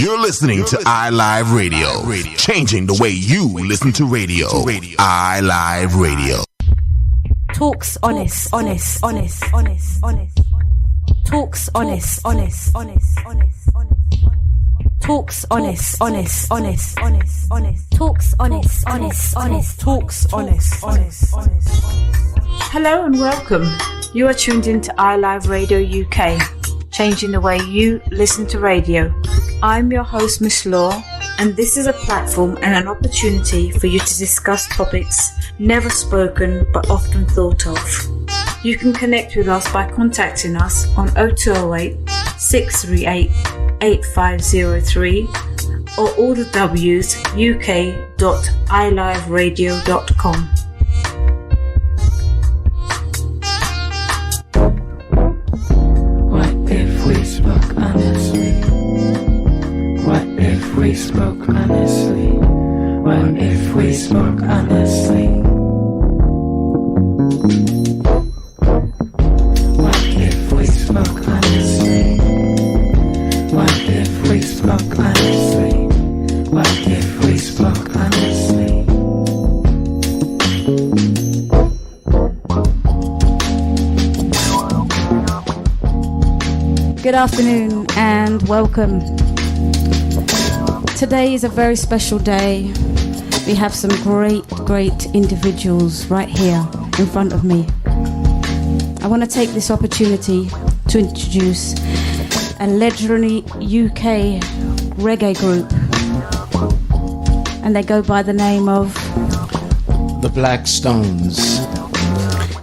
You're listening to iLive Radio, changing the way you listen to radio. iLive Radio. TalksHonest. TalksHonest. Hello and welcome. You are tuned into iLive Radio UK, changing the way you listen to radio. I'm your host, Miss Law, and this is a platform and an opportunity for you to discuss topics never spoken but often thought of. You can connect with us by contacting us on 0208 638 8503 or all the W's uk.iliveradio.com. What if we spoke honestly? What if we spoke honestly? What if we spoke honestly? What if we spoke honestly? What if we spoke honestly? What if we spoke honestly? Good afternoon and welcome. Today is a very special day. We have some great individuals right here in front of me. I want to take this opportunity to introduce a legendary UK reggae group, and they go by the name of The Black Stones.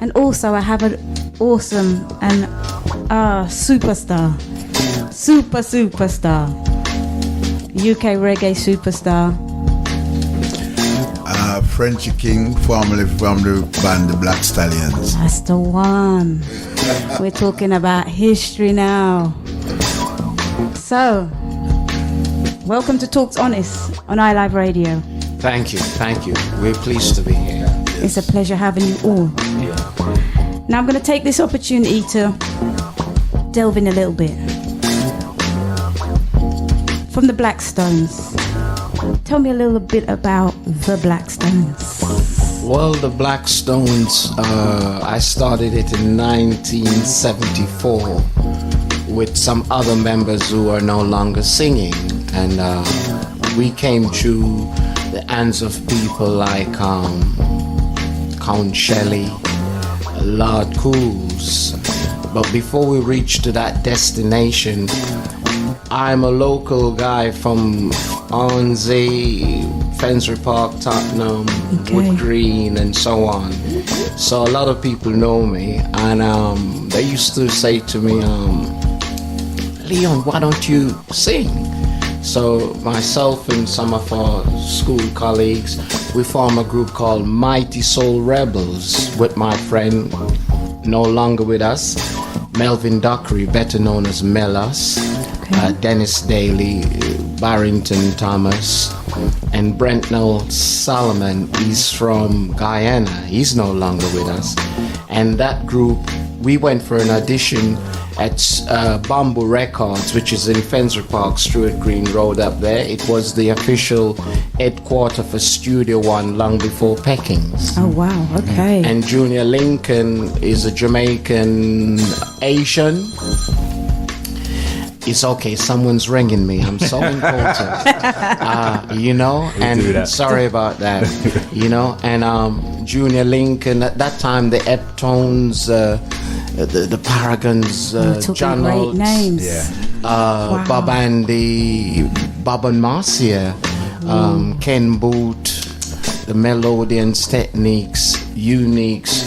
And also I have an awesome and superstar UK reggae superstar, Frenchy King, formerly from the band The Black Stallions. That's the one. We're talking about history now. So, welcome to TalksHonest on iLive Radio. Thank you. We're pleased to be here. It's a pleasure having you all. Now I'm going to take this opportunity to delve in a little bit. From the Black Stones, tell me a little bit about the Black Stones. Well, the Black Stones, I started it in 1974 with some other members who are no longer singing, and we came through the hands of people like Count Shelley, Lord Cools. But before we reached to that destination, I'm a local guy from Hornsey, Finsbury Park, Tottenham, Wood Green, and so on. So a lot of people know me, and they used to say to me, Leon, why don't you sing? So myself and some of our school colleagues, we form a group called Mighty Soul Rebels with my friend, no longer with us, Melvin Dockery, better known as Melus, Dennis Daly, Barrington Thomas, and Brentnell Solomon. He's from Guyana. He's no longer with us. And that group, we went for an audition at Bamboo Records, which is in Finsbury Park, Stewart Green Road up there. It was the official headquarters for Studio One long before Peckings. Oh wow, okay. And Junior Lincoln is a Jamaican Asian. It's okay, someone's ringing me. I'm so important. And sorry about that. And Junior Lincoln, at that time, the Eptones, the Paragons, John great Holtz, names. Wow. Bob Andy, Bob and Marcia, Ken Boot, the Melodians, Techniques, Uniques,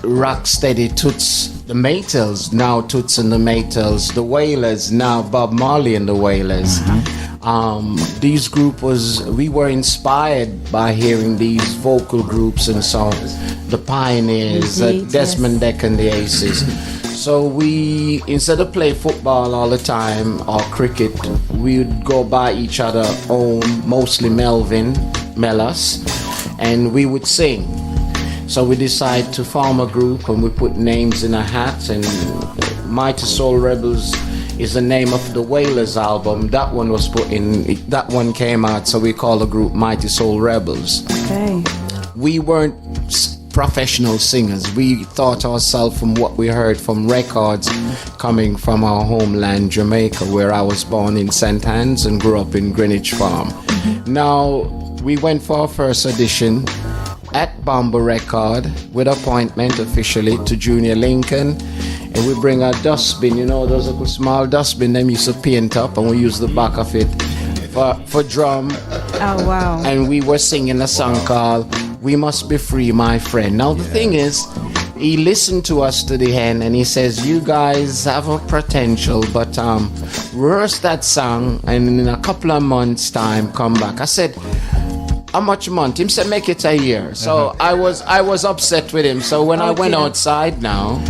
Rocksteady, Toots, the Maytals, now Toots and the Maytals, the Wailers, now Bob Marley and the Wailers. These we were inspired by hearing these vocal groups and songs, the Pioneers, Desmond Deck and the Aces. So we, instead of play football all the time or cricket, we would go by each other home, mostly Melus, and we would sing. So we decided to form a group, and we put names in our hats, and Mighty Soul Rebels is the name of the Wailers album. That one was put in, that one came out, so we call the group Mighty Soul Rebels. Okay. We weren't professional singers. We thought ourselves from what we heard from records coming from our homeland, Jamaica, where I was born in St. Anne's and grew up in Greenwich Farm. Now, we went for our first audition at Bamba Record with appointment officially to Junior Lincoln, and we bring our dustbin, you know, those little small dustbin them used to paint up, and we use the back of it for drum. Oh, wow. And we were singing a song called We Must Be Free, My Friend. Now the thing is, he listened to us to the end and he says, you guys have a potential, but rehearse that song and in a couple of months time come back. I said, how much month? Him said, make it a year. So I was upset with him. So when I went outside now,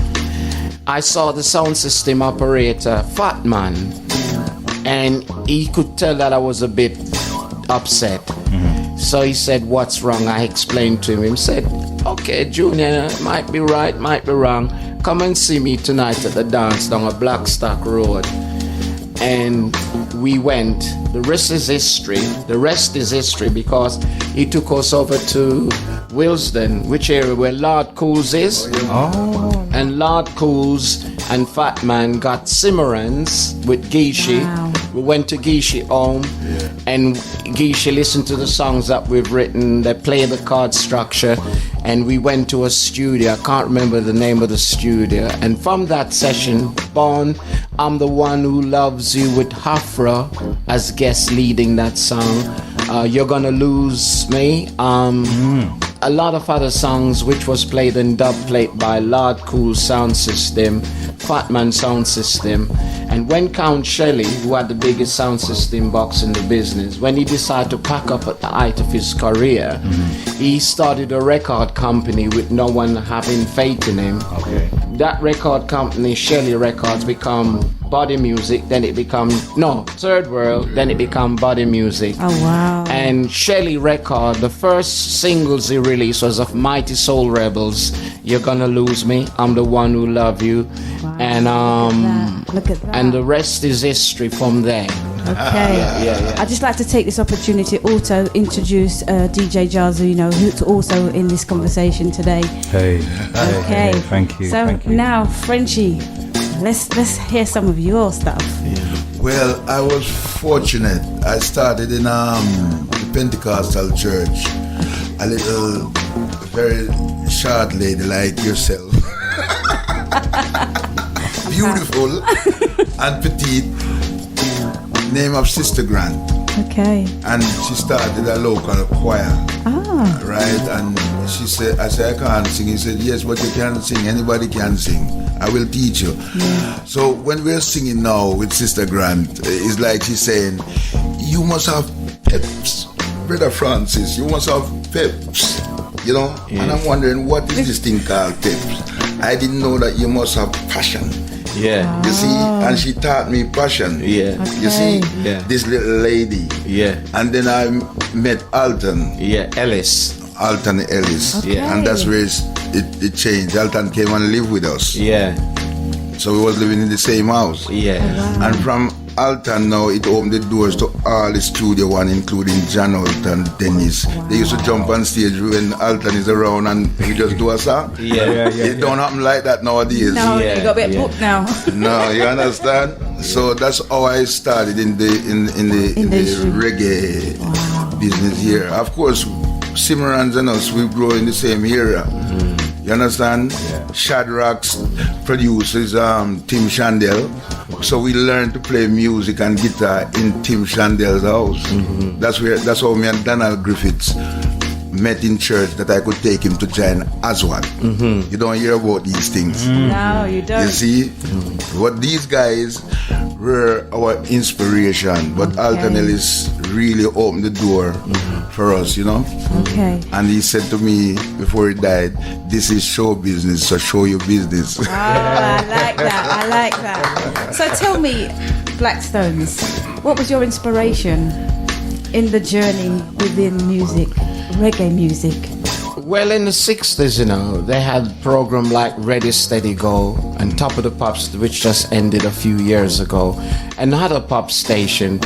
I saw the sound system operator, Fat Man, and he could tell that I was a bit upset. So he said, what's wrong? I explained to him. He said, okay, Junior, might be right, might be wrong. Come and see me tonight at the dance down at Blackstock Road. And we went. The rest is history. The rest is history because he took us over to Willesden, which area where Lord Cools is. Oh. And Lord Cools and Fat Man got Simmerans with Gishi. Wow. We went to Gishi home, and Gishi listened to the songs that we've written. They play the chord structure, and we went to a studio. I can't remember the name of the studio. And from that session, born I'm the One Who Loves You with Hafra as guest leading that song. You're Gonna Lose Me. A lot of other songs which was played in dub plate by Lord Cool Sound System, Fatman Sound System. And when Count Shelley, who had the biggest sound system box in the business, when he decided to pack up at the height of his career, he started a record company with no one having faith in him. Okay. That record company, Shelley Records, become Body Music, then it become Third World, then it become Body Music. Oh wow. And Shelley Record, the first singles he released was of Mighty Soul Rebels, You're Gonna Lose Me, I'm the One Who Love You. Wow. And look at that. And the rest is history from there. Okay. Yeah. I'd just like to take this opportunity to also introduce DJ Jairzinho, who's also in this conversation today. Hey. Okay. Thank you. So thank you. now, Frenchie, let's hear some of your stuff. Well, I was fortunate. I started in the Pentecostal church. A little, very short lady like yourself. Beautiful and petite. Name of Sister Grant. Okay. And she started a local choir. Ah. Right? And she said, I said, I can't sing. He said, yes, but you can sing. Anybody can sing. I will teach you. Yeah. So when we're singing now with Sister Grant, it's like she's saying, you must have peps. Brother Francis, you must have peps. You know? Yeah. And I'm wondering, what is this thing called peps? I didn't know that you must have passion. Yeah. You see, and she taught me passion. Yeah. Okay. You see, this little lady. Yeah. And then I met Alton. Yeah, Ellis. Alton Ellis. Okay. And that's where it changed. Alton came and lived with us. Yeah. So we was living in the same house. Yeah. Oh, wow. And from Alton now, it opened the doors to all the Studio One, including John Alton, Dennis. Wow. They used to jump on stage when Alton is around and we just do a song. It don't happen like that nowadays. No, you got a bit booked now. No, you understand? So that's how I started in the reggae business here. Of course, Simmerans and us, we grow in the same area. You understand? Yeah. Shadrack's produces Tim Shandell. So we learned to play music and guitar in Tim Shandell's house. That's how me and Donald Griffiths met in church, that I could take him to join as one. You don't hear about these things. No, you don't. You see? What these guys were our inspiration, but Alton Ellis really opened the door for us, you know? Okay. And he said to me before he died, this is show business, so show your business. Oh, I like that. So tell me, Blackstones, what was your inspiration in the journey within music, reggae music? Well, in the 60s, you know, they had program like Ready, Steady, Go and Top of the Pops, which just ended a few years ago, another pop station.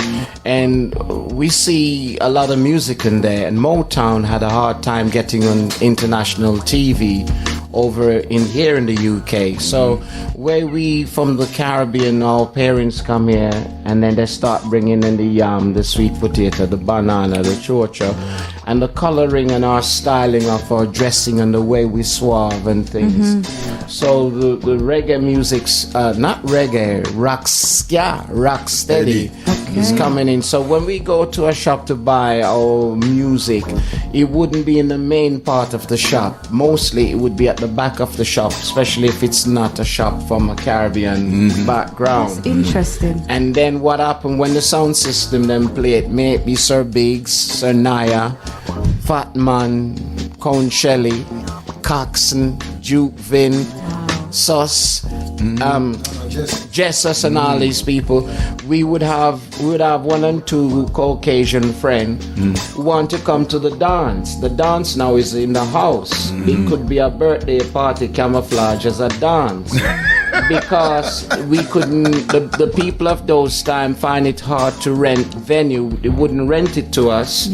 And we see a lot of music in there. And Motown had a hard time getting on international TV over in here in the UK. So where we from the Caribbean, our parents come here and then they start bringing in the yam, the sweet potato, the banana, the chocho, and the coloring and our styling of our dressing and the way we suave and things. So the reggae music's not reggae, rock steady is coming in. So when we go to a shop to buy our music, it wouldn't be in the main part of the shop. Mostly it would be at the back of the shop, especially if it's not a shop from a Caribbean background. That's interesting. And then what happened when the sound system then play it, may it be Sir Biggs, Sir Naya, Fat Man, Count Shelley, Coxon, Duke Vin, Sus, Jesus and all these people, we would have one and two Caucasian friends who want to come to the dance. The dance now is in the house. It could be a birthday party camouflage as a dance. Because we couldn't, the people of those time find it hard to rent venue. They wouldn't rent it to us.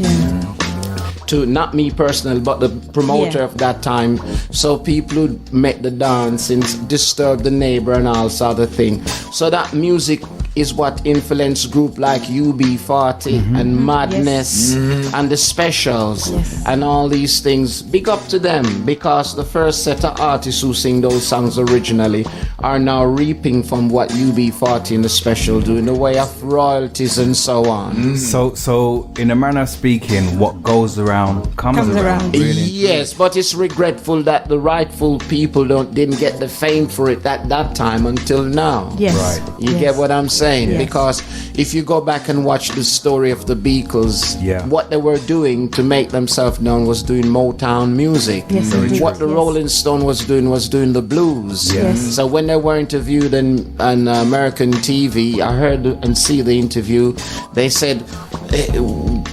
To not me personally, but the promoter of that time. So people would make the dance and disturb the neighbor and all sort of thing. So that music is what influenced group like UB40 and Madness and the Specials and all these things. Big up to them, because the first set of artists who sing those songs originally are now reaping from what UB40 and the Special do in the way of royalties and so on. So in a manner of speaking, what goes around comes around. Really. Yes, but it's regretful that the rightful people didn't get the fame for it at that time until now. Yes. Right. You get what I'm saying? Because if you go back and watch the story of the Beatles, what they were doing to make themselves known was doing Motown music. Yes, what the Rolling Stone was doing the blues. So when they were interviewed on American TV, I heard and see the interview, they said,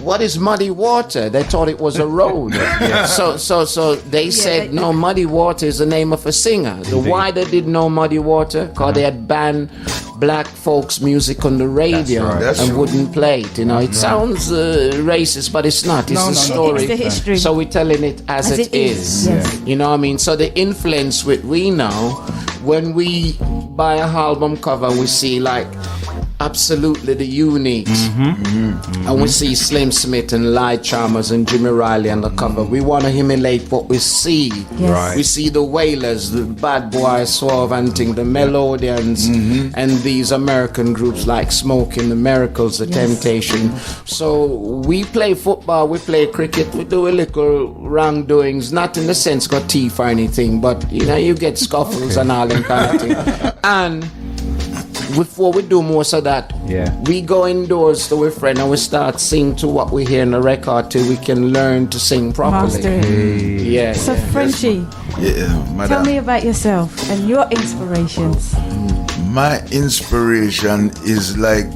what is Muddy Water? They thought it was a road. So they said, no, Muddy Water is the name of a singer. Why they didn't know Muddy Water? Because they had banned black folks music on the radio and wouldn't play it. You know, it sounds racist, but it's not. It's a story. It's the history. So we're telling it as it is. You know what I mean? So the influence we know, when we buy a album cover, we see like absolutely the Uniques, and we see Slim Smith and Light Chalmers and Jimmy Riley on the cover. We want to emulate what we see. We see the Wailers, the Bad Boys, Suave Hunting, the Melodians, and these American groups like Smoking, the Miracles, the Temptation. So we play football, we play cricket, we do a little wrongdoings, not in the sense got teeth or anything, but you know, you get scuffles and all that kind of thing. And before we do most of that, we go indoors to a friend and we start sing to what we hear in the record till we can learn to sing properly. So Frenchie, tell me about yourself and your inspirations. My inspiration is like,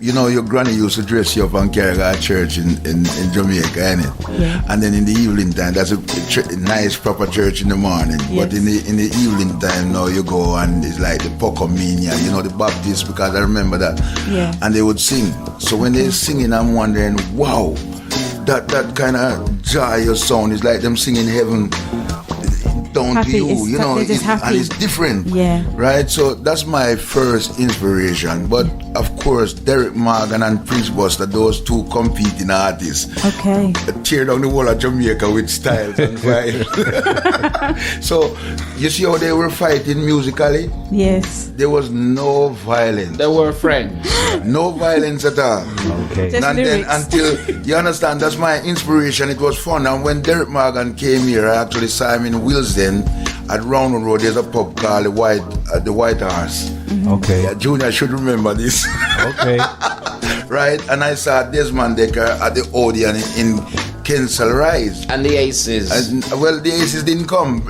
you know, your granny used to dress you up and carry her to church in Jamaica, innit? And then in the evening time, that's a nice proper church in the morning. But in the evening time now you go and it's like the Pocomania, you know, the Baptist, because I remember that. And they would sing. So when they're singing, I'm wondering, wow, that kind of joyous sound is like them singing heaven down happy. To you, you know, and it's different, right? So that's my first inspiration. But of course, Derek Morgan and Prince Buster, those two competing artists, tear down the wall of Jamaica with styles and vibes. So you see how they were fighting musically? Yes. There was no violence. They were friends. No violence at all. And then until you understand, that's my inspiration. It was fun. And when Derek Morgan came here, I actually saw him in Willesden at Round Road. There's a pub called the White Horse. Junior should remember this. Right? And I saw Desmond Decker at the Odeon in Kensal Rise. And the Aces. Well, the Aces didn't come,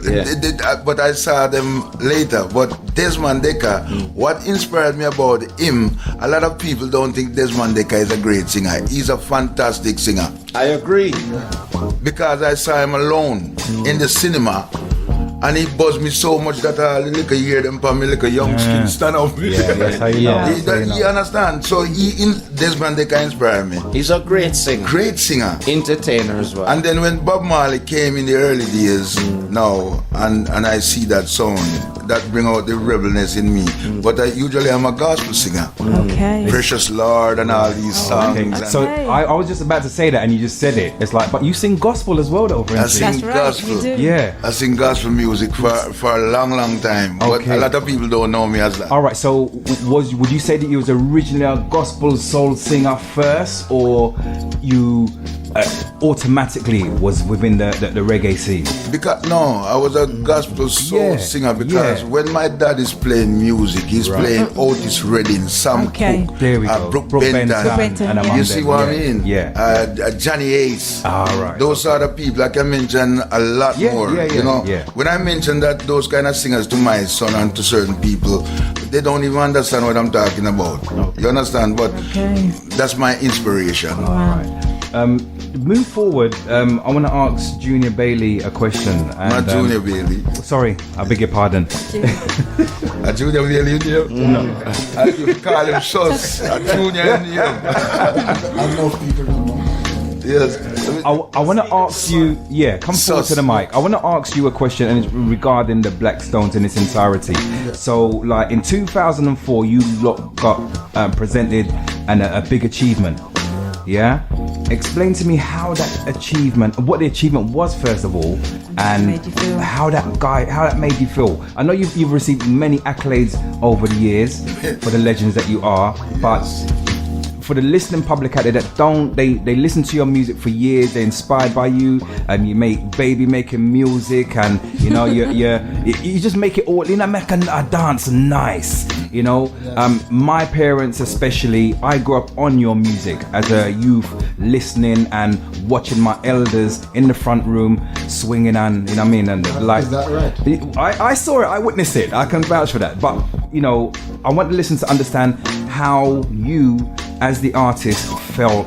but I saw them later. But Desmond Decker, what inspired me about him, a lot of people don't think Desmond Decker is a great singer. He's a fantastic singer. I agree. because I saw him alone in the cinema. And he buzzed me so much that I little hear them for me like a young skin stand up. That's how you know. You understand? So Desmond Dekker inspired me. He's a great singer. Great singer. Entertainer as well. And then when Bob Marley came in the early days now, and I see that sound, that bring out the rebelness in me. But usually I'm a gospel singer. Okay. Precious Lord and all these songs. Okay. And So I was just about to say that, and you just said it. It's like, but you sing gospel as well, though, for I instance. sing That's right, gospel. you do. Yeah. I sing gospel music for a long time. But Okay. a lot of people don't know me as that. All right. So would you say that you was originally a gospel soul singer first, or you automatically was within the reggae scene? Because I was a gospel soul singer because when my dad is playing music, he's playing Otis Redding, Sam Okay. Cooke, There we go. Brooke Benton, Benton, and yeah. among you see them, what I mean? Yeah. Johnny Ace. Right. Those are the people I can mention a lot more. You know, when I mention that those kind of singers to my son and to certain people, they don't even understand what I'm talking about. You understand? But that's my inspiration. All right. Move forward. I want to ask Junior Bailey a question. And, Not Junior Bailey. Sorry, I beg your pardon. A Junior Bailey in here? No. I could call him Sus. A Junior in here. I know people don't know. Yes. I want to ask you, come forward to the mic. I want to ask you a question, and it's regarding the Black Stones in its entirety. So, like in 2004, you got presented a big achievement. Yeah, explain to me how that achievement, what the achievement was first of all, and how that made you feel. I know you've received many accolades over the years for the legends that you are, but for the listening public out there that don't, they listen to your music for years, they're inspired by you, and you make baby making music, and you know you just make it all, make a dance nice, my parents especially, I grew up on your music as a youth, listening and watching my elders in the front room swinging, and and like, is that right? I saw it, I witnessed it, I can vouch for that, but I want the listeners to understand how you as the artist felt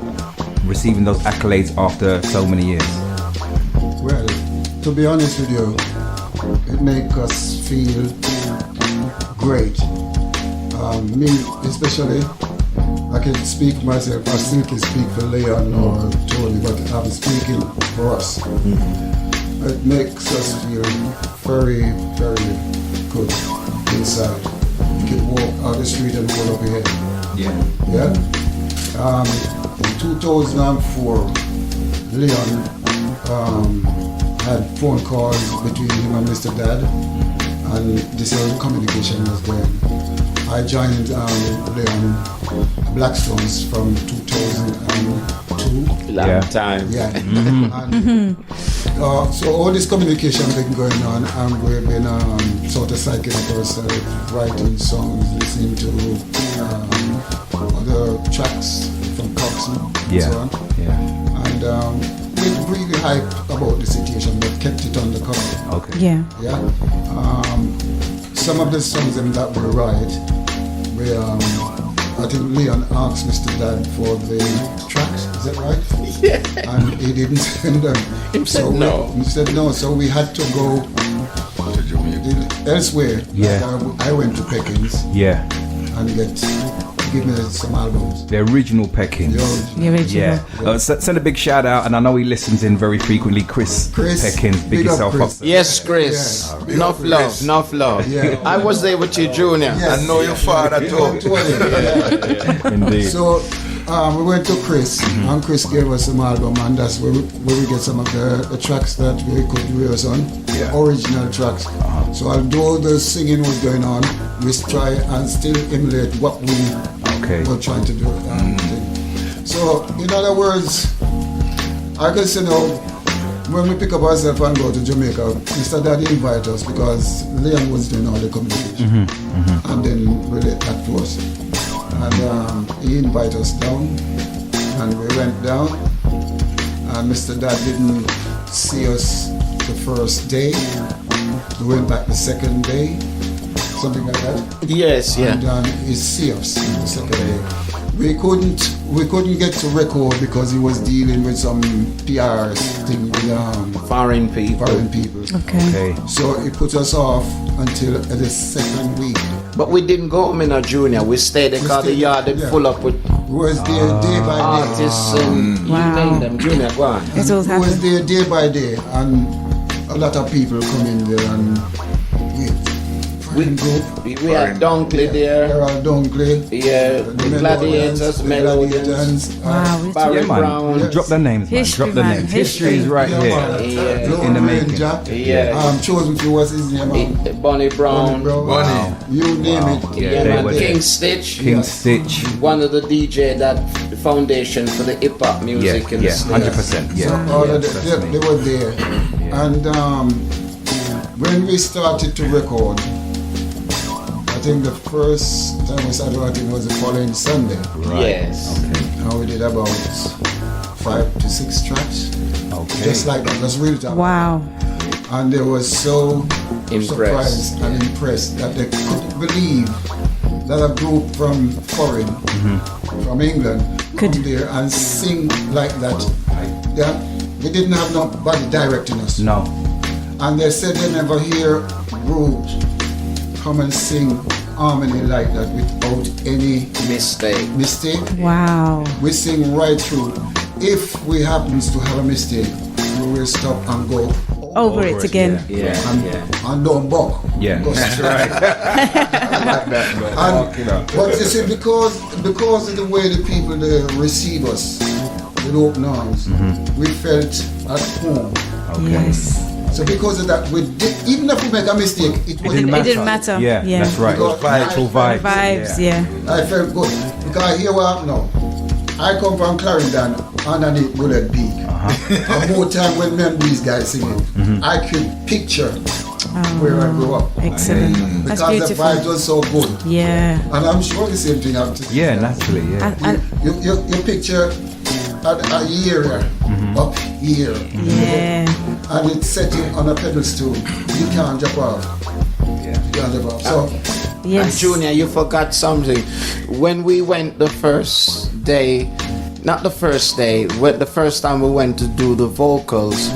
receiving those accolades after so many years. Well, to be honest with you, it makes us feel great. Me especially, I can speak myself, I still can speak for Leon or Tony, but I'm speaking for us. It makes us feel very, very good inside. You can walk out the street and hold up your head. Yeah. In 2004, Leon had phone calls between him and Mr. Dad, and this whole communication was going. I joined Leon Blackstones from 2002. Long time. Yeah. And, so all this communication been going on, and we've been sort of psyching up ourselves, writing songs, listening to other tracks from Coxon and so on. And we're really hyped about the situation, but kept it on the cover. Okay. Yeah. Some of the songs that we write, I think Leon asked Mr. Dad for the tracks, is that right? Yeah. And he didn't send them. He said no. He said no, so we had to go elsewhere. Yeah. Like I went to Peckins. Yeah. And give me some albums. The original Peckins. The original. Yeah. Send a big shout out, and I know he listens in very frequently. Chris Peckins, big yourself up. Yes, Chris. Yeah. Enough love, enough love. Yeah. I was there with you, Junior. Yes. I know your father too. Indeed. So we went to Chris, and Chris gave us some album, and that's where we get some of the tracks that we could rehearse on, original tracks. So although the singing was going on, we try and still emulate what we were trying to do. So in other words, I can say now, when we pick up ourselves and go to Jamaica, Mr. Daddy invited us because Leon was doing all the communication, and then relate that to us. And he invited us down, and we went down, and Mr. Dad didn't see us the first day. We went back the second day, something like that. Yes, yeah. And he see us the second day. we couldn't get to record because he was dealing with some PR thing with Foreign people. Okay. So it put us off until the second week. But we didn't go home in a junior. We stayed there because the yard yeah. full up with We was there day by day. artists and Wow. you name them. Junior, go on. It all We was happened. there day by day, and a lot of people come in there and we group. We had Dunkley there. Gerald Dunkley. Yeah, the Gladiators, Melodians, Wow. Barry Yeah, man. Brown. Drop the names, man. History, Drop the man. names. History is right Yeah, here. man. Yeah. Lone In the making. Ranger. Yeah. Chosen for what's his name? Bonnie Brown. Bunny. You name it. Yeah, they man. were there. King Stitch. King Stitch. One of the DJ that the foundation for the hip hop Yeah, music in yeah, the States. 100%. So Yeah, all yeah, of trust me. they were there. And when we started to record, I think the first time we started recording was the following Sunday. Yes. And we did about 5 to 6 tracks. Okay. Just like that. That's real time. Wow. And they were so Impressed. surprised and impressed that they couldn't believe that a group from foreign, from England, Could- come there and sing like that. They didn't have nobody directing us. No. And they said they never hear groups come and sing harmony like that without any Mistake. mistake. Wow. We sing right through. If we happens to have a mistake, we will stop and go Over it again. Yeah. and don't buck. Yeah, Go that's straight. And, but you see, because of the way the people they receive us with open arms, we felt at home. Yes. So because of that, even if we make a mistake, it didn't It didn't matter. Yeah, that's right. Because Actual vibes. Vibes, yeah. I felt good because here we are now. I come from Clarendon underneath Bullet Beak. And more time when me and these guys singing, I could picture where I grew up. Excellent. That's Because the beautiful. vibes was so good. Yeah. And I'm sure the same thing happened to Yeah, naturally, yeah. And you picture a year up here. yeah. And it's setting on a pedestal. You can't jump off. You can't jump off. So And Yes. Junior, you forgot something. When we went the first day, not the first day, but the first time we went to do the vocals,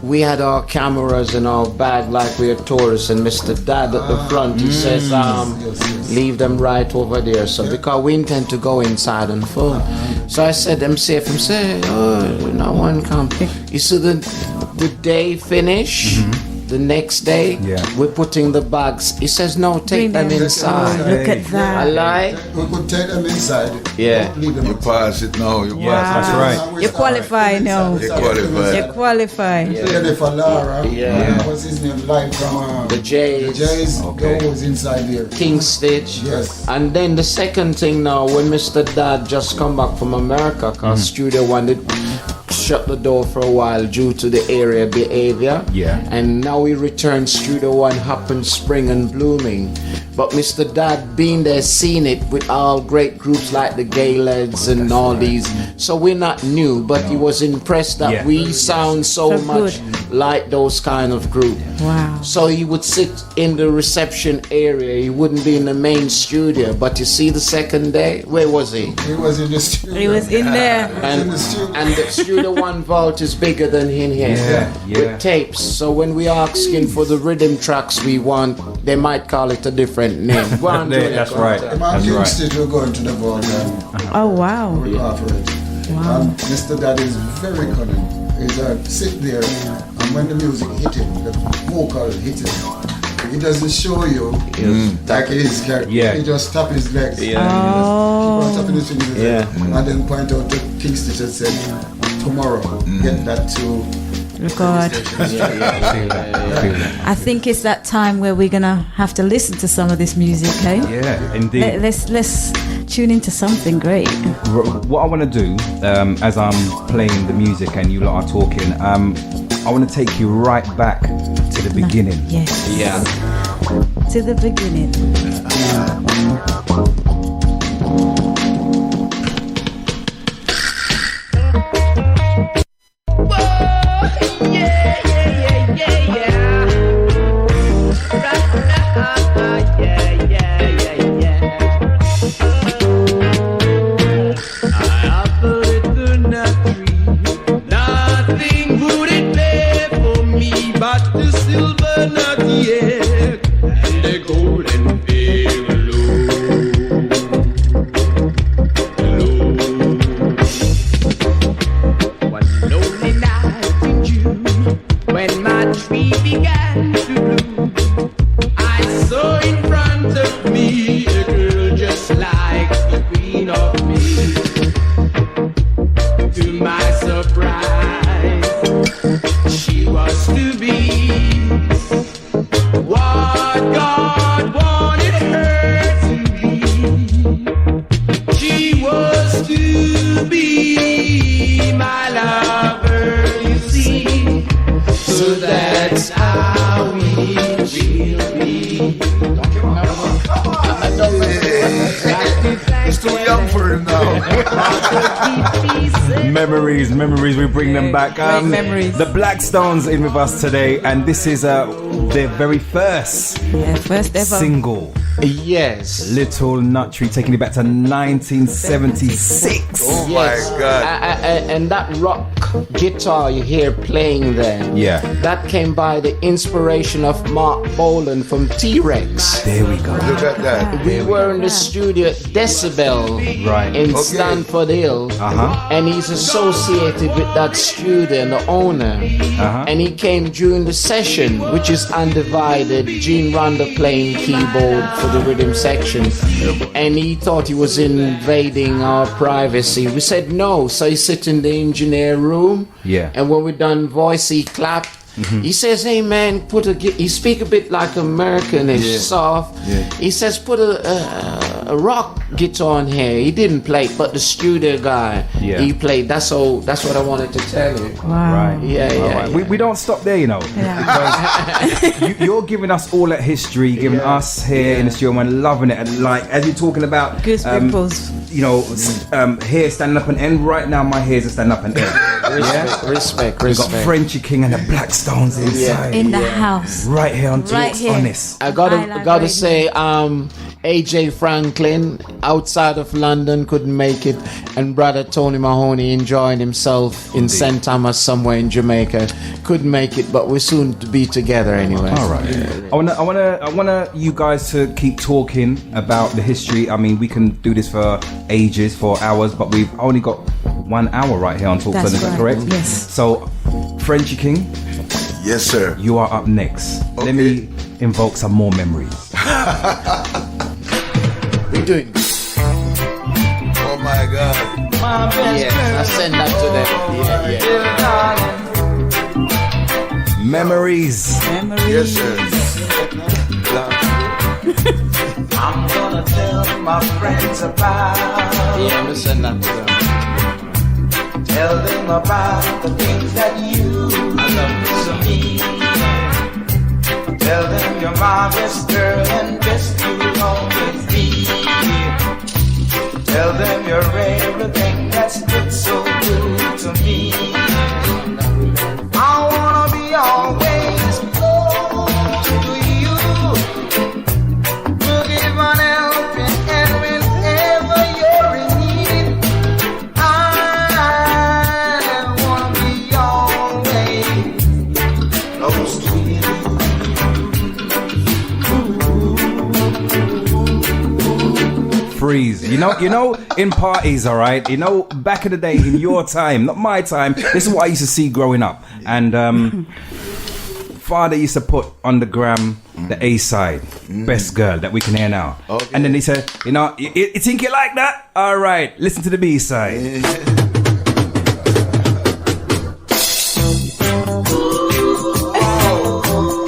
we had our cameras in our bag like we are tourists, and Mr. Dad at the front, he says, yes. leave them right over there. So because we intend to go inside and film. So I said, I'm safe. I'm saying, oh, no one come. You see the day finish, the next day, we're putting the bags. He says, no, take Bring them them. inside. Look at I that. lie. we could take them inside. Yeah. Don't leave them You outside. pass it now. You Wow. pass That's right. We You start qualify now. You qualify. You qualify. Clearly for Lara. Yeah. What's his name? Live from The Jays. The Jays. Okay. That was inside there. King Stitch. Yes. And then the second thing now, when Mr. Dad just come back from America, because Studio One did shut the door for a while due to the area behavior. Yeah. And now we return Studio One happened spring and blooming. But Mr. Dad being there, seen it with all great groups like the Gaylords and all these. So we're not new, but he was impressed that Yeah. we sound so So much like those kind of groups. Wow. So he would sit in the reception area. He wouldn't be in the main studio. But you see, the second day, where was he? He was in the studio. He was in there. And, the studio. and the Studio One vault is bigger than in here. Yeah. With tapes. So when we asking for the rhythm tracks we want, they might call it a different name. Go on, Junior, That's go on. right. Man, That's King right. Stitch will go into the vault and Oh wow. look for it. Wow. And Mr. Dad is very cunning. He's sit there, and when the music hit him, the vocal hit him, he doesn't show you like his character. Yeah. He just tap his legs. Yeah. Oh. He tapping his fingers, Yeah. and then point out to King Stitch and said, tomorrow, get that to God. I think it's that time where we're gonna have to listen to some of this music, hey? Yeah, indeed. Let's tune into something great. What I want to do, as I'm playing the music and you lot are talking, I want to take you right back to the beginning. Yes. Yeah. To the beginning. Memories, we bring them back. Great memories. The Black Stones in with us today, and this is their very first ever single. Yes. Little Nut Tree, taking it back to 1976. Oh Yes. my God. And that rock guitar you hear playing there, Yeah. that came by the inspiration of Mark Bolan from T-Rex. There we go. Look at that. We were in the studio at Decibel Right. in Okay. Stanford Hill, Uh-huh. and he's associated with that studio and the owner. Uh-huh. And he came during the session, which is undivided. Gene Randa playing keyboard for the rhythm section, and he thought he was invading our privacy. We said no, so he sit in the engineer room. Yeah. And when we done voice, he clapped. He says, "Hey man, he speak a bit like Americanish, soft. Yeah. He says, put a rock guitar in here." He didn't play it, but the studio guy, Yeah. he played. That's what I wanted to tell you. Right. Yeah, yeah. Right. We don't stop there, you know. Because you're giving us all that history, giving us here in the studio, and we're loving it. And like as you're talking about, Goose pimples. you know, hair standing up and end. Right now, my hair's standing up and end. Respect. We got Frenchy King and the Black Stones inside. In the house. Right here on Right here. TalksHonest. I gotta Radio. say, AJ Franklin outside of London couldn't make it, and brother Tony Mahoney enjoying himself in St. Thomas somewhere in Jamaica couldn't make it, but we're soon to be together anyway. All right. I wanna you guys to keep talking about the history. I mean, we can do this for ages, for hours, but we've only got 1 hour right here on TalksHonest. That's Is that right. correct? Yes. So, Frenchy King, Yes, sir. you are up next. Okay. Let me invoke some more memories. We're doing good. Oh my God. Yeah, I send that to them. Yeah. Memories. Yes, sir. I'm gonna tell my friends about. Yeah, I'm gonna send that to them. Tell them about the things that you love to me. Tell them you're my best girl and best you'll always be. Tell them you're everything that's been so good to me. I wanna be always close to you. To give an helping hand whenever you're in need. I wanna be always close to you. Freeze. You know, in parties, all right. You know, back in the day, in your time, not my time. This is what I used to see growing up, and father used to put on the gram the A side, best girl that we can hear now, Okay. and then he said, you know, you think you like that? All right, listen to the B side.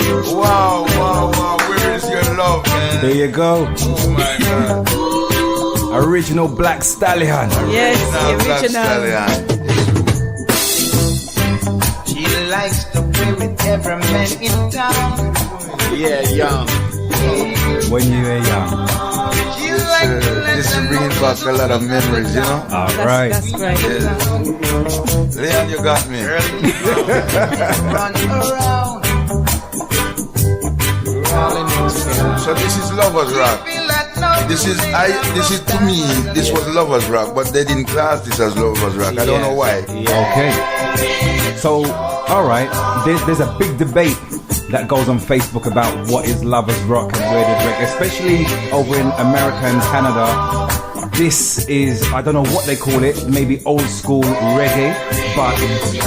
Wow. Where is your love, man? There you go, Oh my God. original Black Stallion. Yes, Now, the Black original. Stallion. She likes to play with every man in town. Yeah, young. When you were young. She likes to let This is them bringing know back a lot of memories, you know? All right. That's great. Leon, you got me. run around. So this is Lovers Rock. Feel like no This is to me, this was Lovers Rock, but they didn't class this as Lovers Rock. I don't know why. Okay. So, all right. There's a big debate that goes on Facebook about what is lovers rock and where did reggae, especially over in America and Canada. This is, I don't know what they call it, maybe old school reggae, but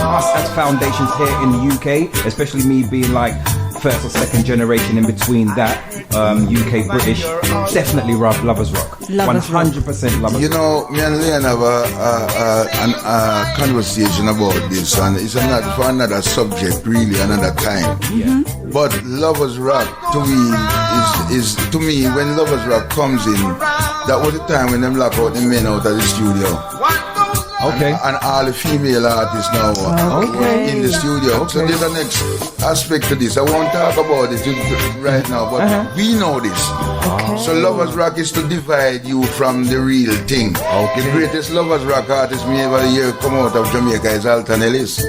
us as foundations here in the UK, especially me being like first or second generation in between that, UK British, definitely lovers rock. Lovers rock. 100% lovers You rock. know, me and Leon have a conversation about this, and it's for another subject, really, another time. But Lovers Rock to me is to me when Lovers Rock comes in, that was the time when them lock out the men out of the studio. Okay. And all the female artists now in the studio. So there's an next aspect to this. I won't talk about it right now, but we know this. So Lovers Rock is to divide you from the real thing. The greatest Lovers Rock artist me ever hear come out of Jamaica is Alton Ellis.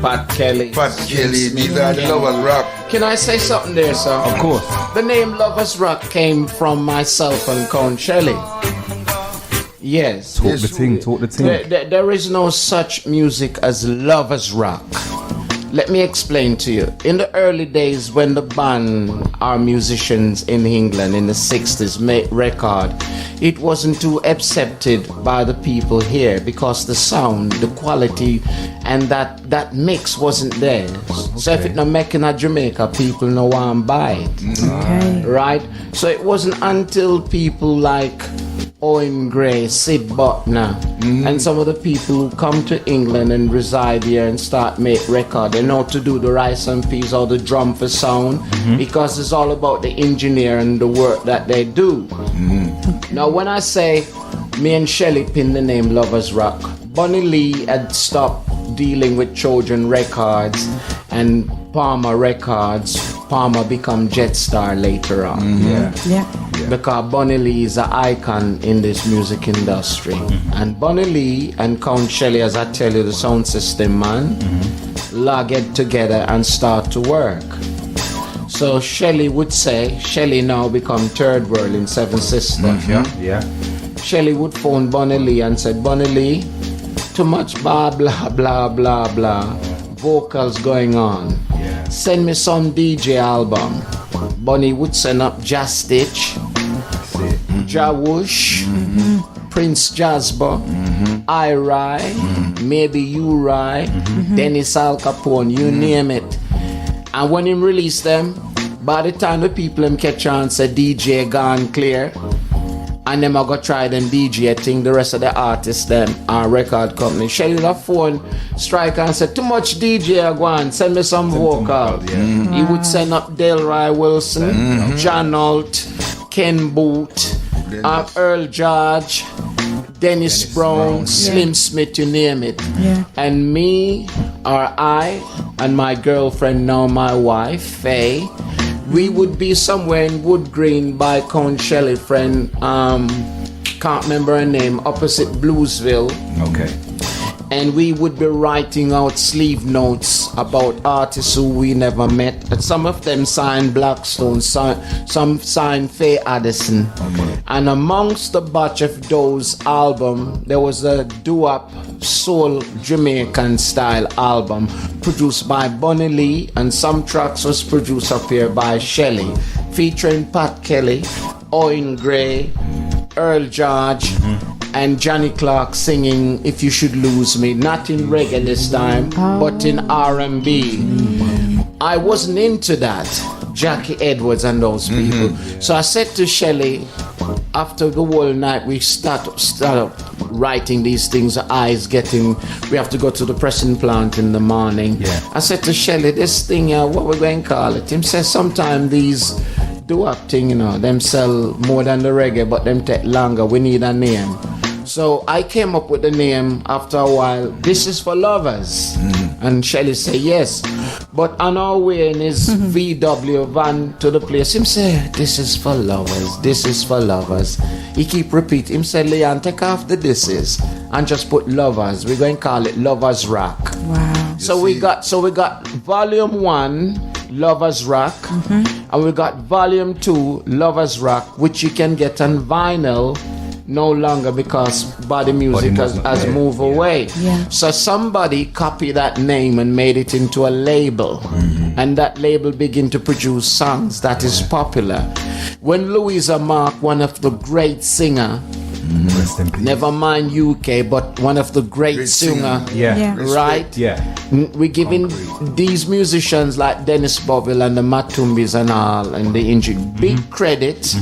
Pat Kelly. These are the Lovers Rock. Can I say something there, sir? Of course. The name Lovers Rock came from myself and Count Shelley. Yes. Talk the thing. There is no such music as Lovers Rock. Let me explain to you. In the early days when the band, our musicians in England in the 60s made record, it wasn't too accepted by the people here because the sound, the quality, and that mix wasn't there. So if it's not making at Jamaica, people know why I'm buy it. Right? So it wasn't until people like Owen Gray, Sid Butner, and some of the people who come to England and reside here and start make record, they know to do the rice and peas or the drum for sound because it's all about the engineer and the work that they do. Now when I say me and Shelley pinned the name Lovers Rock, Bunny Lee had stopped dealing with Trojan Records and Palmer Records. Palmer become Jetstar later on. Because Bunny Lee is an icon in this music industry. And Bunny Lee and Count Shelley, as I tell you, the sound system man, get together and start to work. So Shelley would say, Shelley now become Third World in Seven Sisters. Shelley would phone Bunny Lee and said, Bunny Lee, too much blah blah blah blah blah vocals going on. Send me some DJ album. Bunny would send up Jazz Stitch, Jawush, Prince Jasper, I Rai, maybe You Rai, Dennis Al Capone, you name it. And when he released them, by the time the people them catch on say DJ gone clear, and them I go try them DJ thing, the rest of the artists them and record company. Shelley the phone strike and say, too much DJ go on, send me some vocal. He would send up Delroy Wilson, John Holt, Ken Booth, Earl George, Dennis Brown, Slim Smith, you name it. And me or I and my girlfriend, now my wife, Faye, we would be somewhere in Wood Green by Count Shelley friend, can't remember her name, opposite Bluesville. And we would be writing out sleeve notes about artists who we never met. And some of them signed Blackstone, some signed Faye Addison. And amongst the batch of those album, there was a doo-wop soul Jamaican style album produced by Bunny Lee, and some tracks was produced up here by Shelley, featuring Pat Kelly, Owen Gray, Earl George, and Johnny Clark singing If You Should Lose Me, not in reggae this time, but in R&B. I wasn't into that, Jackie Edwards and those people. So I said to Shelley, after the whole night we start writing these things, we have to go to the pressing plant in the morning. I said to Shelley, this thing, what we're going to call it? Him says sometimes these doo-wop thing, them sell more than the reggae, but them take longer. We need a name. So I came up with the name after a while. This is for lovers. And Shelley said yes. But on our way in his VW van to the place, him say, this is for lovers. This is for lovers. He keep repeating. Him say, Leon, take off the this is and just put lovers. We're going to call it Lovers Rock. Wow. So we got volume 1, Lovers Rock, and we got volume 2, Lovers Rock, which you can get on vinyl no longer because body music has moved away. So somebody copied that name and made it into a label, and that label began to produce songs that is popular. When Louisa Mark, one of the great singer, never mind UK, but one of the great singer, right? We giving these musicians like Dennis Boville and the Matumbis and all and the Injury big credit.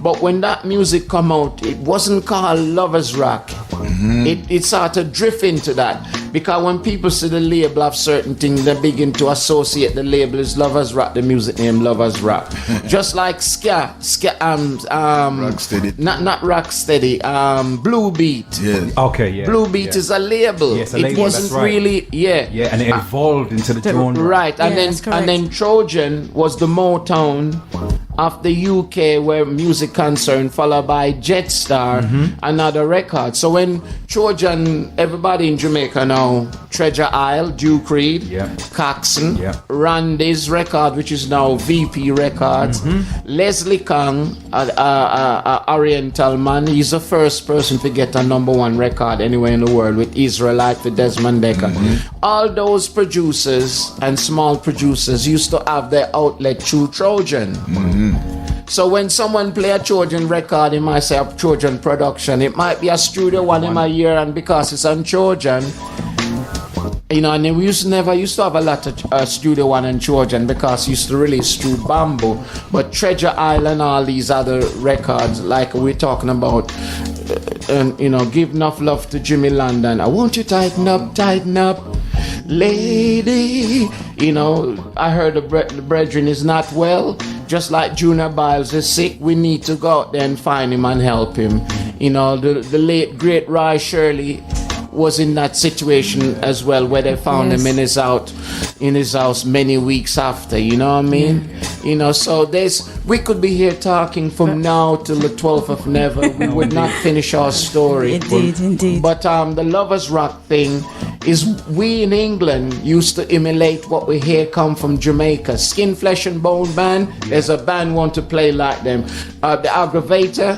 But when that music come out, it wasn't called Lovers Rock. It started drift into that. Because when people see the label of certain things, they begin to associate the label as Lovers Rock, the music name Lovers Rock. Just like ska, Rocksteady. not Rocksteady, Blue Beat. Yes. Okay, yeah. Blue Beat is a label. Yes, a it label, wasn't that's right. really, Yeah, and it evolved into the genre. right. And Yeah, that's then Trojan was the Motown of the UK where music concerned, followed by Jetstar, another record. So when Trojan, everybody in Jamaica now, Treasure Isle, Duke Reid, Coxsone, Randy's record, which is now VP Records, Leslie Kang, Oriental man, he's the first person to get a #1 record anywhere in the world with Israelite for Desmond Dekker. All those producers and small producers used to have their outlet through Trojan. So when someone play a Trojan record, it might say a Trojan production. It might be a studio one in my year, and because it's on Trojan, you know, and we used to have a lot of Studio One and Trojan because used to release through Bamboo. But Treasure Island, all these other records, like we're talking about, and you know, Give Enough Love to Jimmy London. I want you tighten up, lady. You know, I heard the brethren is not well. Just like Junior Biles is sick, we need to go out there and find him and help him. You know, the late great Roy Shirley was in that situation as well, where they found him in his house many weeks after. You know what I mean? You know, so we could be here talking from now till the 12th of never. We would not finish our story. Indeed. But the Lovers Rock thing is, we in England used to emulate what we hear come from Jamaica. Skin, Flesh and Bone band. There's a band want to play like them. The Aggravator.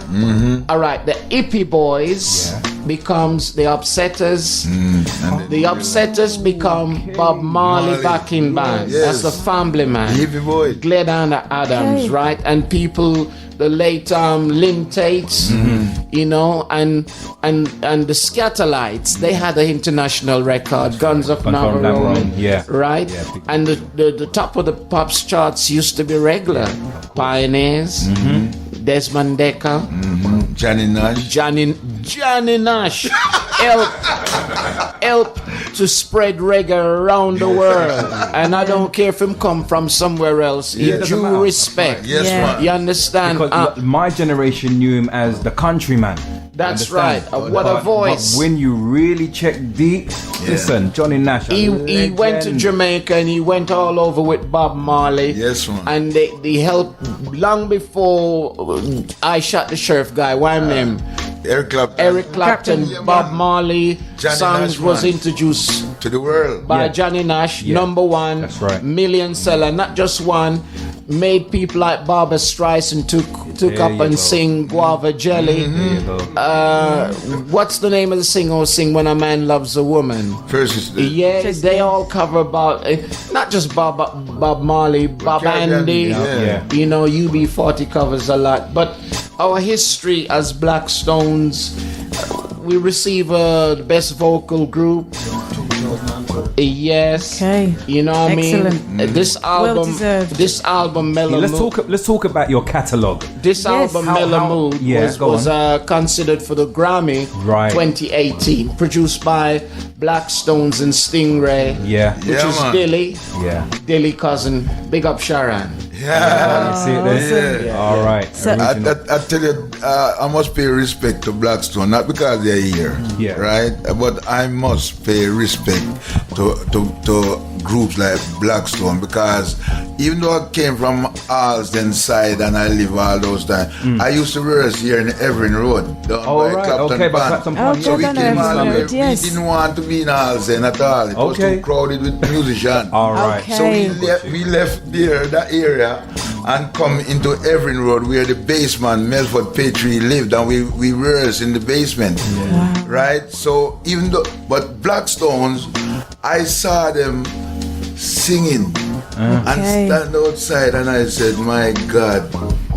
All right, the Hippie Boys. Becomes the Upsetters. The Upsetters become Bob Marley backing band. Yes. That's the family man. Hippie Boy. Glenn Adams, right? And people, the late Lynn Tates, you know, and the Scatterlights. They had an international record, Guns of Navarone, right? Yeah, and the top of the pops charts used to be regular. Pioneers, Desmond Dekker, Johnny Nash. Johnny Nash help to spread reggae around the world, and I don't care if him come from somewhere else. He due respect. Yes, man. You understand? Because my generation knew him as the countryman. That's right. What a voice. But when you really check deep, listen, Johnny Nash. He went to Jamaica and he went all over with Bob Marley. Yes, man. And they helped long before I Shot the Sheriff guy. Why name? Eric Clapton, Bob Marley. Johnny songs Nash, was man. Introduced to the world by Johnny Nash, #1. That's right. Million seller, not just one. Made people like Barbra Streisand took up and sing Guava Jelly. What's the name of the singer who sing When a Man Loves a Woman? They all cover about not just Bob Marley, Bob Andy. You know, UB40 covers a lot. But our history as Black Stones, we receive the best vocal group. Yes. Okay. You know what Excellent. I mean? This album, Mellow Mood. Let's talk about your catalog. This album, Mellow Mood, was considered for the Grammy 2018, produced by Black Stones and Stingray. Which is Dilly. Dilly cousin. Big up Sharon. All right. So, I tell you, I must pay respect to Blackstone, not because they're here, right? But I must pay respect to groups like Blackstone, because even though I came from Alsden side and I live all those times, I used to rehearse here in Everin Road. So we came all the way. We didn't want to be in Alsden at all. It was too crowded with musicians. So we left there, that area, and come into Everin Road where the baseman Melford Petrie lived, and we rehearsed in the basement. Right? So even though, but Blackstones, I saw them singing and stand outside, and I said, my God,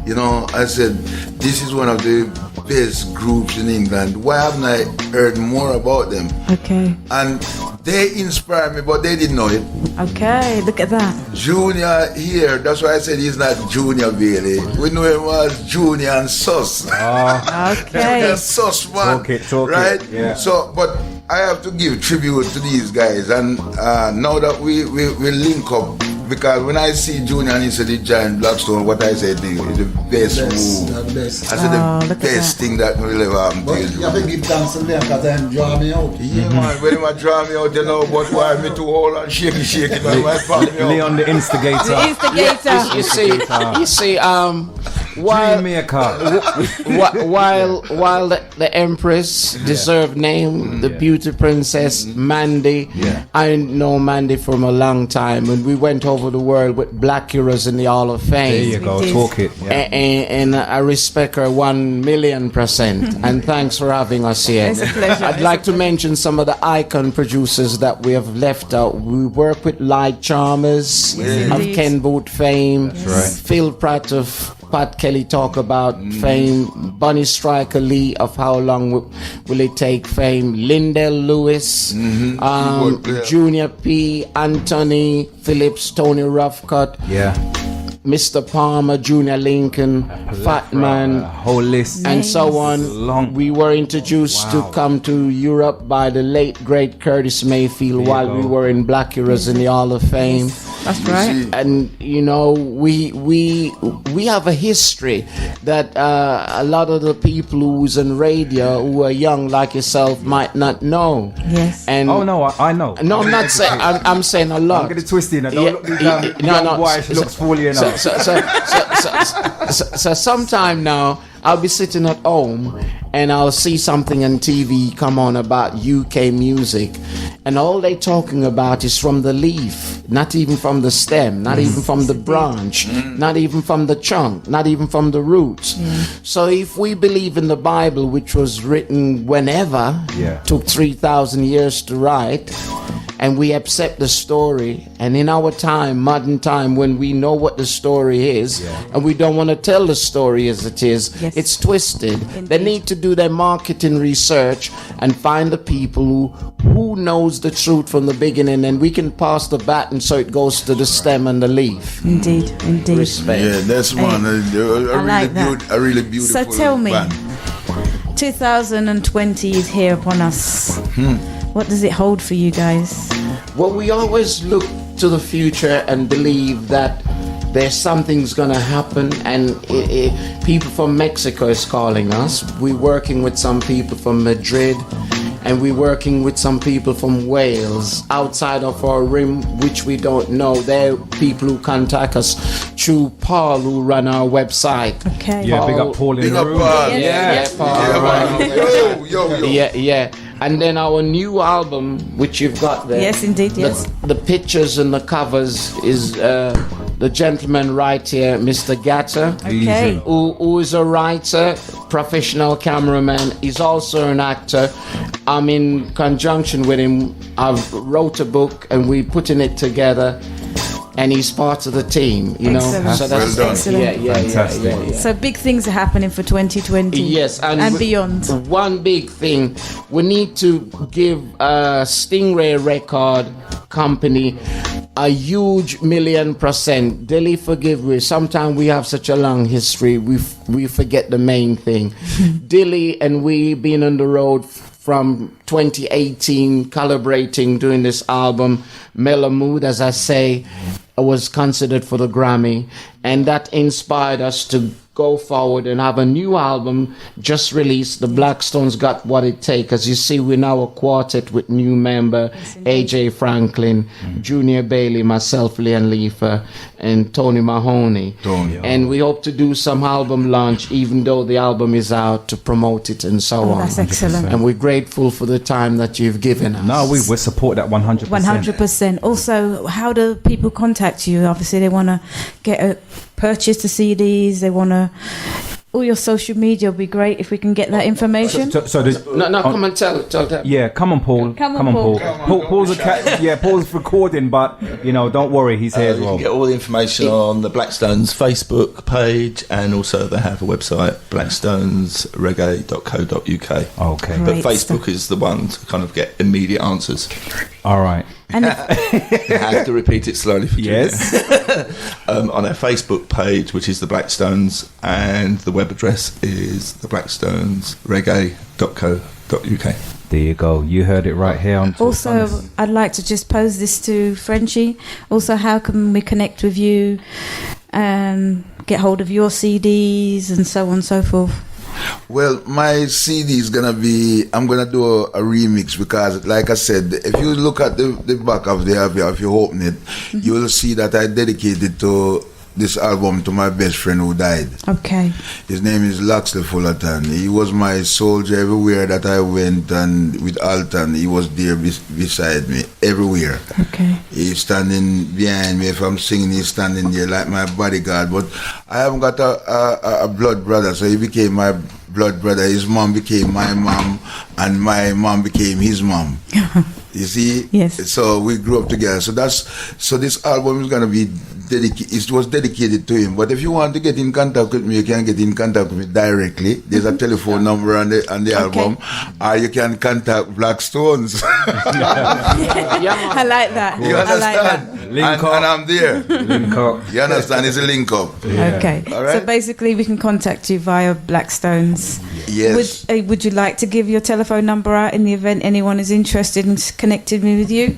you know, I said, this is one of the best groups in England. Why haven't I heard more about them? And they inspired me, but they didn't know it. Look at that. Junior here, that's why I said he's not Junior Bailey. We know him as Junior and Sus. Junior Sus, man. Talk right? it. Yeah. So, but I have to give tribute to these guys, and now that we link up, because when I see Junior and he said the giant Blackstone, what I said the best move. I said the best thing that will ever happen. But you have to give thanks to them because they draw me out. Yeah, man, when they draw me out, you know, but why me to hold and shake it, man, my family. Leon the instigator. The instigator. You see, while the Empress deserved name, the beauty princess Mandy. Yeah. I know Mandy from a long time, and we went over the world with black heroes in the Hall of Fame. There you go, talk it. Yeah. And I respect her 1,000,000%. And thanks for having us here. It's a pleasure. I'd like to mention some of the icon producers that we have left out. We work with Light Chalmers of Ken Boot fame, Phil Pratt of Pat Kelly Talk About fame, Bunny Striker Lee of How Long Will It Take fame, Lindell Lewis, Junior P, Anthony Phillips, Tony Roughcut, Mr. Palmer, Junior Lincoln, Fat Man, whole list, and so on. Long. We were introduced to come to Europe by the late great Curtis Mayfield while we were in Black Heroes in the Hall of Fame. That's right. And you know, we have a history that a lot of the people who's in radio who are young like yourself might not know. Yes. And I know. no, I'm not saying. I'm saying a lot. I'm getting twisted. I don't look me down. No. Why she looks fully enough. So sometime now I'll be sitting at home and I'll see something on TV come on about UK music, and all they talking about is from the leaf, not even from the stem, not even from the branch, not even from the chunk, not even from the roots. So if we believe in the Bible, which was written whenever, took 3,000 years to write, and we accept the story, and in our time, modern time, when we know what the story is, and we don't want to tell the story as it is, it's twisted. Indeed. They need to do their marketing research and find the people who knows the truth from the beginning, and we can pass the baton so it goes to the stem and the leaf. Indeed. Respect. Yeah, that's one. A really beautiful. So tell me, band. 2020 is here upon us. What does it hold for you guys? Well, we always look to the future and believe that there's something's gonna happen, and people from Mexico is calling us. We're working with some people from Madrid, and we're working with some people from Wales outside of our rim, which we don't know. They're people who contact us through Paul, who run our website. Okay. Yeah, big up Paul in the room. Paul. Paul. Yo. Yeah. And then our new album, which you've got there. Yes, indeed, yes. The pictures and the covers is the gentleman right here, Mr. Gatter. Okay. Who is a writer, professional cameraman. He's also an actor. I'm in conjunction with him. I've wrote a book and we're putting it together. And he's part of the team, you know. Excellent. So that's Well done. Excellent. Yeah. So big things are happening for 2020. Yes, and beyond. One big thing, we need to give Stingray Record Company a huge 1,000,000%. Dilly, forgive me. Sometimes we have such a long history, we forget the main thing. Dilly and we been on the road from 2018, calibrating, doing this album. Mellow Mood, as I say, was considered for the Grammy, and that inspired us to go forward and have a new album just released. The Blackstones Got What It Takes. As you see, we're now a quartet with new member AJ Franklin, Junior Bailey, myself, Leon Leifer, and Tony Mahoney. And we hope to do some album launch, even though the album is out, to promote it and so on. That's excellent. And we're grateful for the time that you've given us. No, we support that 100%. 100%. Also, how do people contact you? Obviously, they want to purchase the CDs. They want to. All your social media would be great if we can get that information. So there's, come and tell them. Yeah, come on, Paul. Come on, Paul. Paul's Paul's recording, but don't worry, he's here as well. You can get all the information on the Blackstones Facebook page, and also they have a website, blackstonesreggae.co.uk. Okay. But Great Facebook is the one to kind of get immediate answers. All right. And I have to repeat it slowly for you. Yes. On our Facebook page, which is the Blackstones, and the web address is the blackstonesreggae.co.uk. There you go. You heard it right here on Also, TalksHonest. I'd like to just pose this to Frenchie. Also, how can we connect with you and get hold of your CDs and so on and so forth? Well, my CD is gonna be. I'm gonna do a remix because, like I said, if you look at the back of the album, if you open it, you will see that I dedicated to this album to my best friend who died. Okay. His name is Loxley Fullerton. He was my soldier everywhere that I went, and with Alton, he was there beside me everywhere. Okay. He's standing behind me. If I'm singing, he's standing there like my bodyguard. But I haven't got a blood brother, so he became my blood brother. His mom became my mom, and my mom became his mom. You see? Yes. So we grew up together. So this album is gonna be dedicated. It was dedicated to him. But if you want to get in contact with me, you can get in contact with me directly. There's a telephone number on the album, or you can contact Black Stones. I like that. You I like that. understand? Link up. And I'm there. Link up. You understand? It's a link up. Okay. All right. So basically, we can contact you via Blackstones. Yes. Would you like to give your telephone number out in the event anyone is interested in connecting me with you?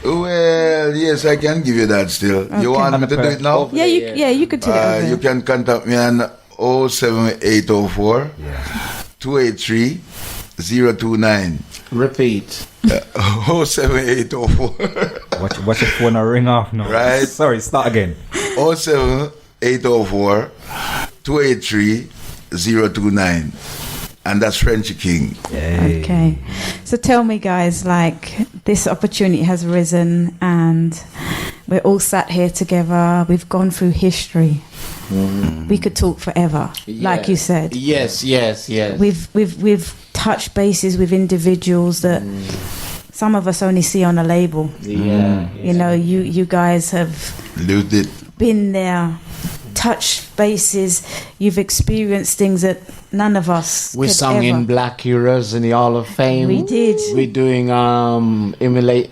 Well, yes, I can give you that still. Okay. You want me to do it now? Yeah, you could do it. You can contact me on 07804 283 029. Repeat. 07804 Watch your phone ring off now. Right. Sorry, start again. 07804 283 029. And that's Frenchy King. Yay. Okay. So tell me, guys, like this opportunity has risen and we're all sat here together. We've gone through history. We could talk forever, like you said. Yes. We've touched bases with individuals that some of us only see on a label. You know, you guys have Lived it. been there, touched bases. You've experienced things that none of us We could sung ever. in Black Heroes in the Hall of Fame. We did. We're doing emulate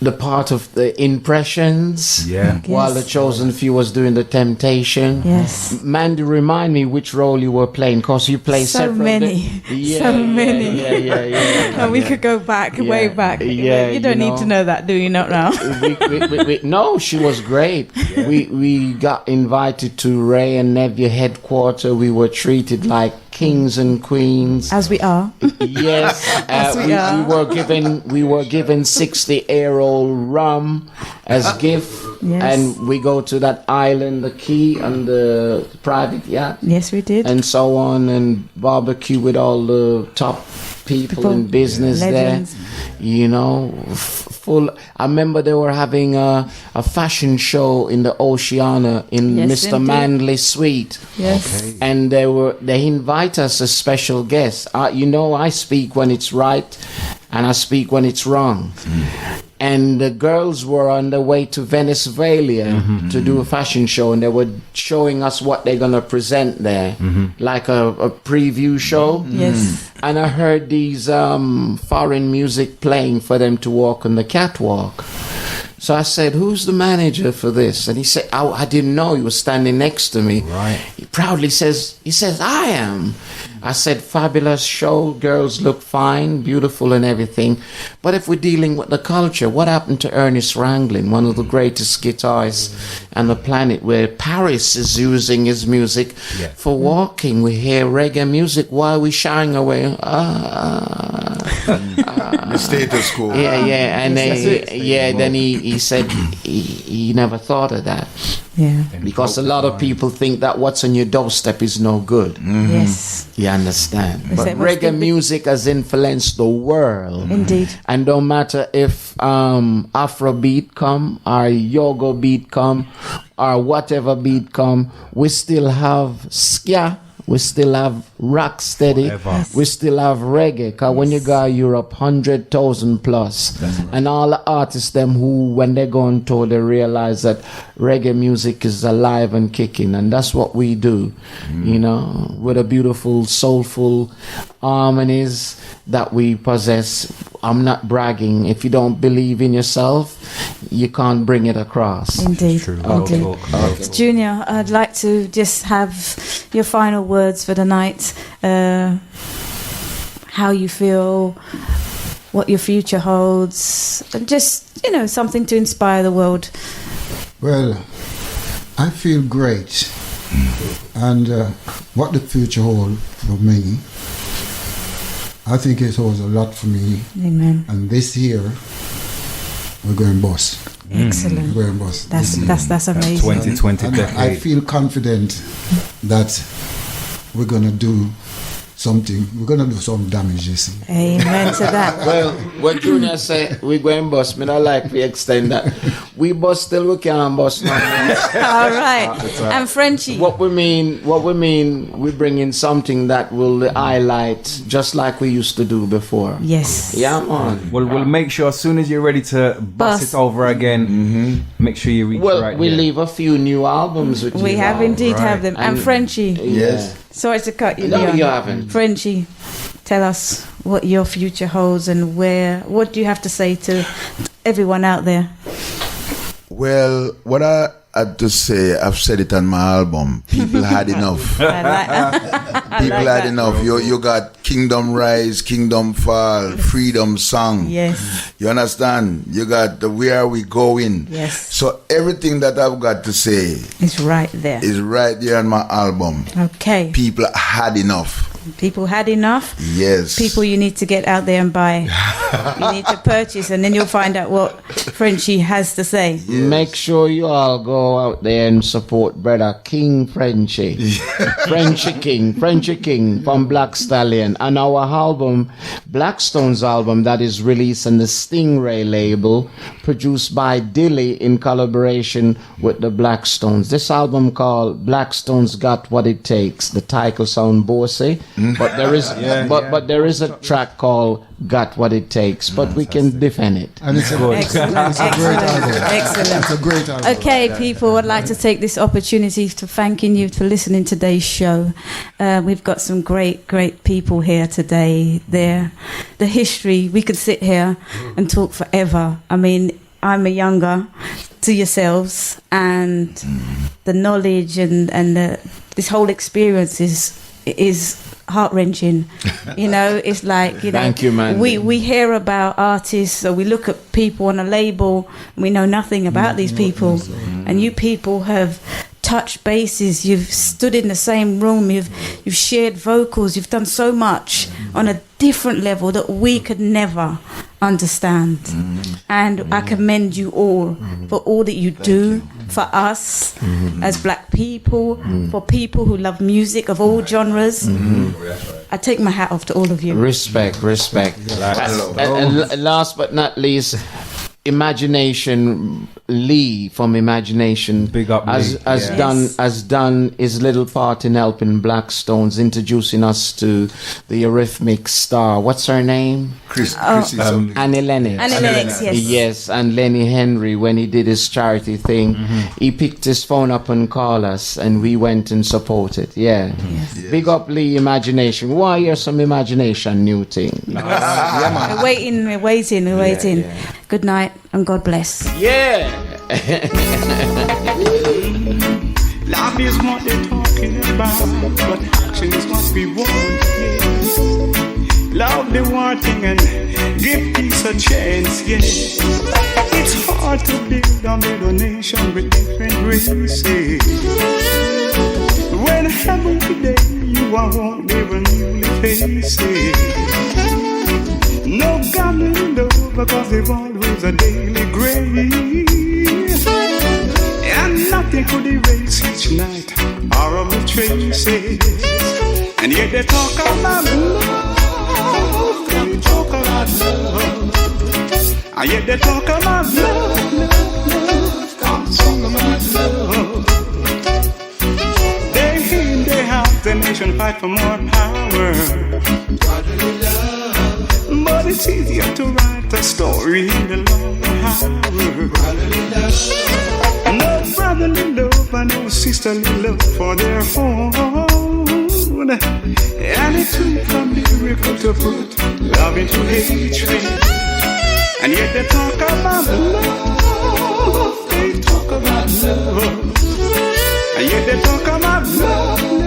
the part of the impressions. Yeah. While the Chosen Few was doing the Temptation. Yes. Mandy, remind me which role you were playing, because you play So several. many. Yeah, So many. Yeah. And we could go back, way back. Yeah, You don't you need know. to know that, do you not now? No, she was great. We got invited to Ray and Nevia headquarters. We were treated like kings and queens. As we are. Yes, we are. we were given 60-year-old rum as gift, Yes. and we go to that island, the Key, on the private yacht, Yes, we did. and so on, and barbecue with all the top people in business Legends. there. You know, full. I remember they were having a fashion show in the Oceana in Yes, Mr. indeed. Manley's suite. Yes. And they invite us as special guests. You know, I speak when it's right, and I speak when it's wrong. And the girls were on their way to Venezuela to do a fashion show, and they were showing us what they're gonna present there, like a preview show. Yes. And I heard these foreign music playing for them to walk on the catwalk. So I said, "Who's the manager for this?" And he said, I didn't know. He was standing next to me. Right. He proudly says, "I am." I said, "Fabulous show. Girls look fine, beautiful and everything. But if we're dealing with the culture, what happened to Ernest Ranglin, one of the greatest guitarists on the planet, where Paris is using his music for walking? We hear reggae music. Why are we shying away?" The status quo. And then he said he never thought of that, Yeah. because a lot of people think that what's on your doorstep is no good. Yes. You understand? But say, what's reggae the- music has influenced the world. Indeed. And no matter if Afrobeat come, or Yogo beat come, or whatever beat come, we still have ska. We still have rock steady. Whatever. We still have reggae. Because when you go to Europe, 100,000 plus. And all the artists, them who, when they go on tour, they realize that reggae music is alive and kicking. And that's what we do. You know, with a beautiful, soulful harmonies that we possess. I'm not bragging. If you don't believe in yourself, you can't bring it across. Indeed. True. Indeed. Junior, I'd like to just have your final words for the night. How you feel, what your future holds, and just, something to inspire the world. Well, I feel great. And what the future holds for me, I think it holds a lot for me. Amen. And this year, we're going boss. Excellent. We're going boss. That's amazing. 2020 and decade. I feel confident that we're going to do something. We're going to do some damage this year. Amen to that. Well, what Junior say, we going bust. Me not like we extend that. We bust till we can't bust now. All right. And Frenchie. What we mean, we bring in something that will highlight just like we used to do before. Yes. Yeah, man. Well, we'll make sure as soon as you're ready to bust it over again, make sure you reach right we here. leave a few new albums with you. We have indeed have them. And Frenchie. Yes. Sorry to cut you. No, Leon. you haven't. Frenchie, tell us what your future holds and what do you have to say to everyone out there? Well, what I had to say, I've said it on my album. People had enough. People had enough. You got Kingdom Rise, Kingdom Fall, Freedom Song. Yes. You understand? You got the Where Are We Going? Yes. So everything that I've got to say It's right there. is right there on my album. Okay. People had enough. People had enough. Yes. People you need to get out there and buy. You need to purchase, and then you'll find out what Frenchie has to say. Yes. Make sure you all go out there and support brother King Frenchie. Frenchie King from Black Stallion. And our album, Blackstone's album, that is released on the Stingray label, produced by Dilly in collaboration with the Blackstones. This album called Blackstone's Got What It Takes. The title sound bossy, but there is but there is a track called Got What It Takes, but we can defend it. And it's a Excellent. Excellent. It's a great album. Okay, people, I'd like to take this opportunity to thanking you for listening to today's show. We've got some great people here today. The history, we could sit here and talk forever. I mean, I'm a younger to yourselves, and the knowledge and this whole experience is heart-wrenching. It's like, Thank you, man. we hear about artists, or we look at people on a label, and we know nothing about these people, and you people have touched bases, you've stood in the same room, you've shared vocals, you've done so much on a different level that we could never understand. And I commend you all for all that you do for us as black people, for people who love music of all genres. I take my hat off to all of you. Respect. And last but not least, Imagination Lee from Imagination Big up Lee. has done his little part in helping Blackstones, introducing us to the Eurythmic star. What's her name? Annie Lennox. Annie Lennox, yes. Yes, and Lenny Henry, when he did his charity thing, he picked his phone up and called us, and we went and supported. Yeah. Yes. Big up Lee Imagination. Why hear some Imagination new thing? We're waiting. Yeah. Good night and God bless. Yeah. Love is what they're talking about, but action is what we want. Love the one thing and give peace a chance. Yeah, it's hard to build a middle nation with different races. When every day you are one even newly faces. No gambling though, because they've always a daily grace. And nothing could erase each night or of the traces. And yet they talk about love. They talk about love. And yet they talk about love. Talk about love. Day in, day out, the nation fight for more power. But it's easier to write a story in the long hour. No brotherly love and no sisterly love for their own. And it took a miracle to put love into hatred. And yet they talk about love. They talk about love. And yet they talk about love.